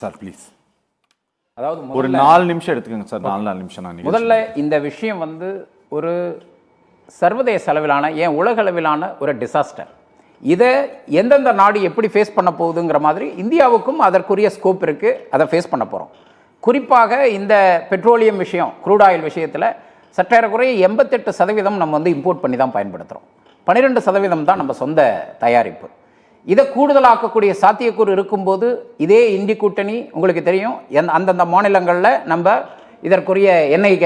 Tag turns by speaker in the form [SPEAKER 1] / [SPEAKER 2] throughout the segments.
[SPEAKER 1] Sir please.
[SPEAKER 2] அதாவது
[SPEAKER 1] ஒரு 4 நிமிஷம் எடுத்துக்கோங்க சார். 4 நிமிஷம் நான்
[SPEAKER 2] முதல்ல இந்த விஷயம் வந்து ஒரு சர்வதேச அளவிலான ஏன் உலக அளவிலான ஒரு டிசாஸ்டர். இதை எந்தெந்த நாடு எப்படி ஃபேஸ் பண்ண போகுதுங்கிற மாதிரி இந்தியாவுக்கும் அதற்குரிய ஸ்கோப் இருக்குது. அதை ஃபேஸ் பண்ண போகிறோம். குறிப்பாக இந்த பெட்ரோலியம் விஷயம், க்ரூட் ஆயில் விஷயத்தில் சற்றேறக்குறைய 88% நம்ம வந்து இம்போர்ட் பண்ணி தான் பயன்படுத்துகிறோம். 12% தான் நம்ம சொந்த தயாரிப்பு. இதை கூடுதலாக்கக்கூடிய சாத்தியக்கூறு இருக்கும்போது இதே இந்தி கூட்டணி உங்களுக்கு தெரியும் அந்தந்த மாநிலங்களில் நம்ம இதற்குரிய எண்ணெய்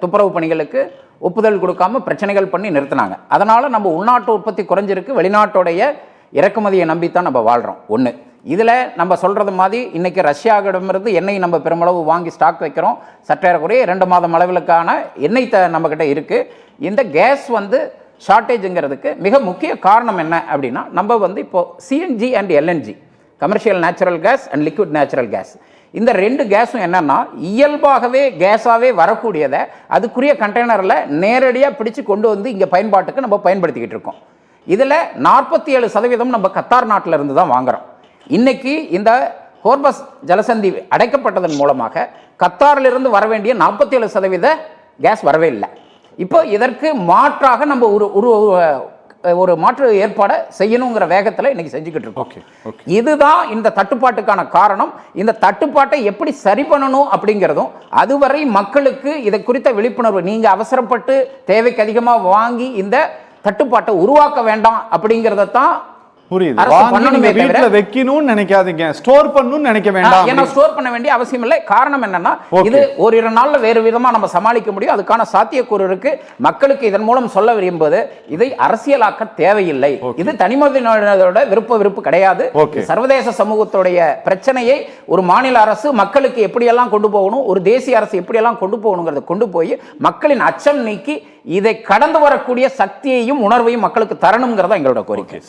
[SPEAKER 2] துப்புரவு பணிகளுக்கு ஒப்புதல் கொடுக்காம பிரச்சனைகள் பண்ணி நிறுத்தினாங்க. அதனால் நம்ம உள்நாட்டு உற்பத்தி குறைஞ்சிருக்கு, வெளிநாட்டுடைய இறக்குமதியை நம்பித்தான் நம்ம வாழ்கிறோம். ஒன்று இதில் நம்ம சொல்கிறது மாதிரி இன்றைக்கி ரஷ்யாவிடமிருந்து எண்ணெய் நம்ம பெருமளவு வாங்கி ஸ்டாக் வைக்கிறோம். சற்றேறக்குறைய 2 மாதம் அளவிலுக்கான எண்ணெய் நம்மக்கிட்ட இருக்குது. இந்த கேஸ் வந்து ஷார்ட்டேஜுங்கிறதுக்கு மிக முக்கிய காரணம் என்ன அப்படின்னா, நம்ம வந்து இப்போது CNG and LNG, commercial natural gas and liquid natural gas, இந்த 2 கேஸும் என்னென்னா இயல்பாகவே கேஸாகவே வரக்கூடியதை அதுக்குரிய கண்டெய்னரில் நேரடியாக பிடிச்சு கொண்டு வந்து இங்கே பயன்பாட்டுக்கு நம்ம பயன்படுத்திக்கிட்டு இருக்கோம். இதில் 47% நம்ம கத்தார் நாட்டில் இருந்து தான் வாங்குகிறோம். இன்றைக்கி இந்த ஹோர்மஸ் ஜலசந்தி அடைக்கப்பட்டதன் மூலமாக கத்தாரிலிருந்து வர வேண்டிய 47% கேஸ் வரவே இல்லை. இப்போ இதற்கு மாற்றாக நம்ம ஒரு மாற்று ஏற்பாடை செய்யணுங்கிற வேகத்தில் இன்னைக்கு செஞ்சுக்கிட்டு இருக்கோம். இதுதான் இந்த தட்டுப்பாட்டுக்கான காரணம். இந்த தட்டுப்பாட்டை எப்படி சரி பண்ணணும் அப்படிங்கிறதும், அதுவரை மக்களுக்கு இதை குறித்த விழிப்புணர்வு, நீங்கள் அவசரப்பட்டு தேவைக்கு அதிகமாக வாங்கி இந்த தட்டுப்பாட்டை உருவாக்க வேண்டாம் அப்படிங்கிறத தான்
[SPEAKER 1] புரியுது. வீட்ல வைக்கணும்னு நினைக்காதீங்க, ஸ்டோர் பண்ணணும்னு நினைக்க வேண்டாம்.
[SPEAKER 2] ஏன்னா ஸ்டோர் பண்ண வேண்டிய அவசியம் இல்லை. காரணம் என்னன்னா, இது ஓரிரு நாள்ல வேறு விதமா நம்ம சமாளிக்க முடியும். அதுக்கான சாத்தியக்கூறு இருக்கு. மக்களுக்கு இதன் மூலம் சொல்ல விரும்புவது, இதை அரசியலாக்க தேவையில்லை. இது தனிமனிதனோட விருப்பு கிடையாது. சர்வதேச சமூகத்துடைய பிரச்சனையை ஒரு மாநில அரசு மக்களுக்கு எப்படியெல்லாம் கொண்டு போகணும், ஒரு தேசிய அரசு எப்படியெல்லாம் கொண்டு போகணுங்கிறத கொண்டு போய் மக்களின் அச்சம் நீக்கி இதை கடந்து வரக்கூடிய சக்தியையும் உணர்வையும் மக்களுக்கு தரணுங்கிறதா எங்களோட கோரிக்கை.